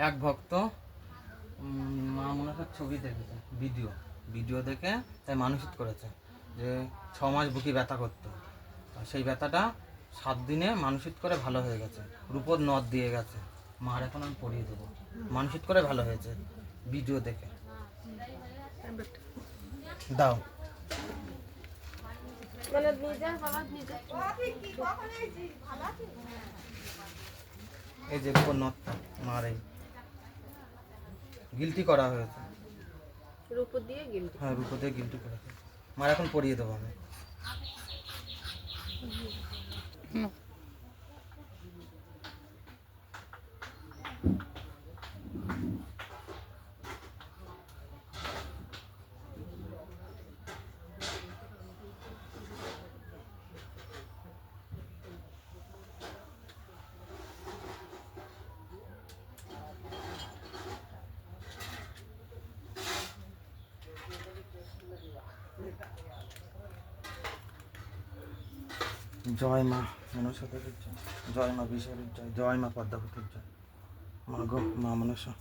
এক ভক্ত মা মনসার ছবি দেখেছে, ভিডিও দেখে তাই মানসিক করেছে যে 6 মাস বুকি ব্যথা করতো, আর সেই ব্যথাটা 7 দিনে মানসিক করে ভালো হয়ে গেছে। রূপোর নথ দিয়ে গেছে, মার এখন আমি পরিয়ে দেবো। মানসিক করে ভালো হয়েছে ভিডিও দেখে। দাও এই যে রূপোর নথটা মার এই গিলটি করা হয়েছে। রূপো দিয়ে গিলটি? হ্যাঁ, রূপো দিয়ে গিলটি করা হয়েছে। মার এখন পরিয়ে দেবো আমি। জয় মা মনসা দেবীর জয়, জয় মা বিশ্বরীর জয়, জয় মা পদ্মাবতীর জয়। মা গো মা মনসা।